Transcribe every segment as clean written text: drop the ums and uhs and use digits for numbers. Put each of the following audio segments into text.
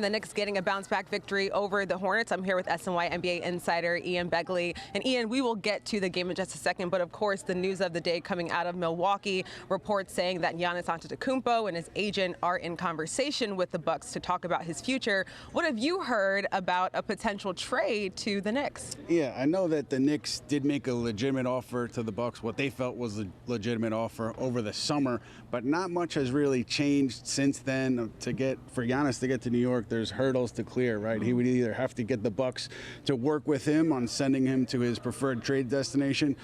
The Knicks getting a bounce-back victory over the Hornets. I'm here with SNY NBA insider Ian Begley. And Ian, we will get to the game in just a second, but of course the news of the day coming out of Milwaukee, reports saying that Giannis Antetokounmpo and his agent are in conversation with the Bucks to talk about his future. What have you heard about a potential trade to the Knicks? Yeah, I know that the Knicks did make a legitimate offer to the Bucks, what they felt was a legitimate offer over the summer, but not much has really changed since then. For Giannis to get to New York, there's hurdles to clear, right? He would either have to get the Bucks to work with him on sending him to his preferred trade destination,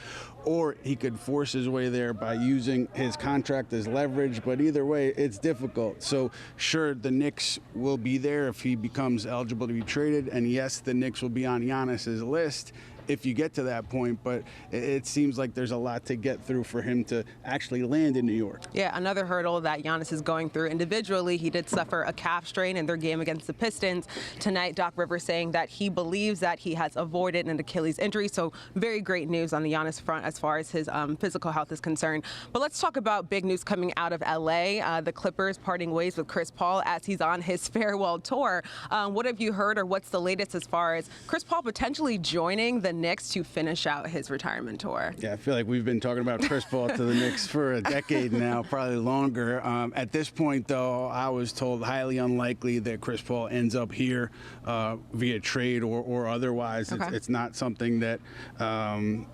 or he could force his way there by using his contract as leverage. But either way, it's difficult. So sure, the Knicks will be there if he becomes eligible to be traded, and yes, the Knicks will be on Giannis's list if you get to that point, but it seems like there's a lot to get through for him to actually land in New York. Yeah, another hurdle that Giannis is going through individually. He did suffer a calf strain in their game against the Pistons. Tonight, Doc Rivers saying that he believes that he has avoided an Achilles injury, so very great news on the Giannis front as far as his physical health is concerned. But let's talk about big news coming out of LA. The Clippers parting ways with Chris Paul as he's on his farewell tour. What have you heard, or what's the latest as far as Chris Paul potentially joining the Knicks to finish out his retirement tour? Yeah, I feel like we've been talking about Chris Paul to the Knicks for a decade now, probably longer. At this point, though, I was told highly unlikely that Chris Paul ends up here via trade or otherwise. Okay. It's not something that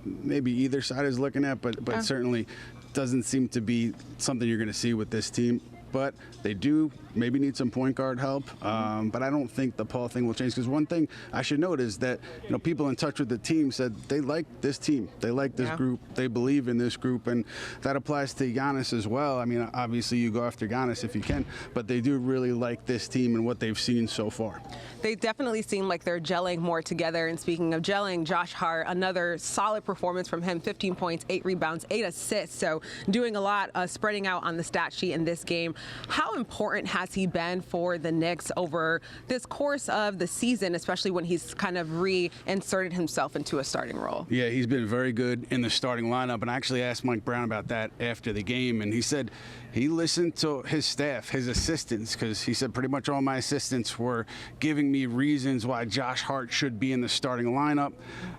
maybe either side is looking at, but certainly doesn't seem to be something you're going to see with this team. But they do maybe need some point guard help. But I don't think the Paul thing will change, because one thing I should note is that people in touch with the team said they like this team, they like this group, they believe in this group, and that applies to Giannis as well. I mean, obviously you go after Giannis if you can, but they do really like this team and what they've seen so far. They definitely seem like they're gelling more together. And speaking of gelling, Josh Hart, another solid performance from him, 15 points, 8 rebounds, 8 assists. So doing a lot, spreading out on the stat sheet in this game. How important has he been for the Knicks over this course of the season, especially when he's kind of reinserted himself into a starting role? Yeah, he's been very good in the starting lineup, and I actually asked Mike Brown about that after the game, and he said he listened to his staff, his assistants, because he said pretty much all my assistants were giving me reasons why Josh Hart should be in the starting lineup.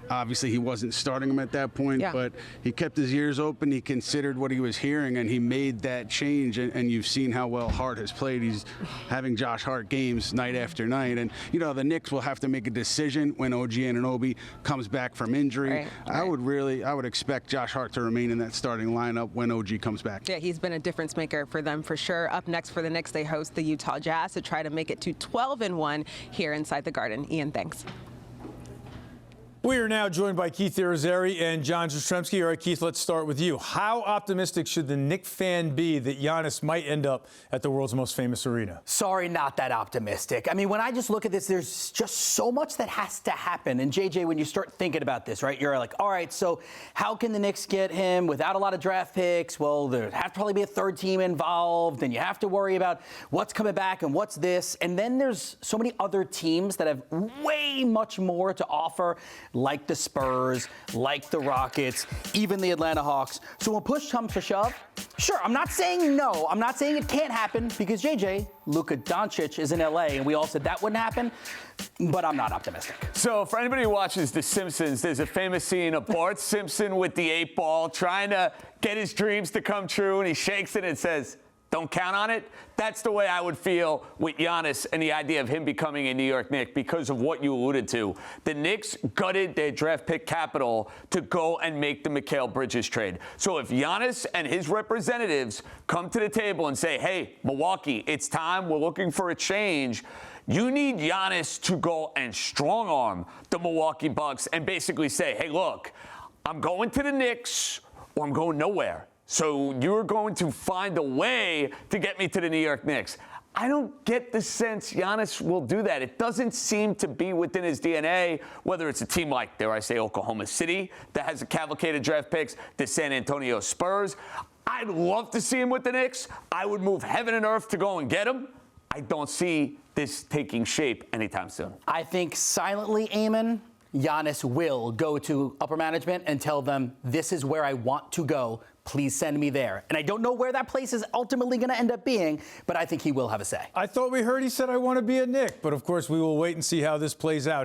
Obviously, he wasn't starting him at that point, but he kept his ears open. He considered what he was hearing, and he made that change, and you've seen how well Hart has played. He's having Josh Hart games night after night, and the Knicks will have to make a decision when OG Anunoby comes back from injury. I would expect Josh Hart to remain in that starting lineup when OG comes back. Yeah, he's been a difference maker for them for sure. Up next for the Knicks, they host the Utah Jazz to try to make it to 12-1 here inside the Garden. Ian, thanks. We are now joined by Keith Irizarry and John Jastremski. All right, Keith, let's start with you. How optimistic should the Knicks fan be that Giannis might end up at the world's most famous arena? Sorry, not that optimistic. I mean, when I just look at this, there's just so much that has to happen. And, JJ, when you start thinking about this, right, you're like, all right, so how can the Knicks get him without a lot of draft picks? Well, there have to probably be a third team involved, and you have to worry about what's coming back and what's this. And then there's so many other teams that have way much more to offer, like the Spurs, like the Rockets, even the Atlanta Hawks. So when push comes to shove, sure, I'm not saying no. I'm not saying it can't happen, because, JJ, Luka Doncic is in LA, and we all said that wouldn't happen, but I'm not optimistic. So for anybody who watches The Simpsons, there's a famous scene of Bart Simpson with the 8-ball trying to get his dreams to come true, and he shakes it and says, "Don't count on it." That's the way I would feel with Giannis and the idea of him becoming a New York Knick, because of what you alluded to. The Knicks gutted their draft pick capital to go and make the Mikal Bridges trade. So if Giannis and his representatives come to the table and say, hey, Milwaukee, it's time, we're looking for a change, you need Giannis to go and strong-arm the Milwaukee Bucks and basically say, hey, look, I'm going to the Knicks or I'm going nowhere. So you're going to find a way to get me to the New York Knicks. I don't get the sense Giannis will do that. It doesn't seem to be within his DNA, whether it's a team like, dare I say, Oklahoma City that has a cavalcade of draft picks, the San Antonio Spurs. I'd love to see him with the Knicks. I would move heaven and earth to go and get him. I don't see this taking shape anytime soon. I think silently, Eamon, Giannis will go to upper management and tell them, this is where I want to go. please send me there. And I don't know where that place is ultimately going to end up being, but I think he will have a say. I thought we heard he said, I want to be a Knick. But, of course, we will wait and see how this plays out.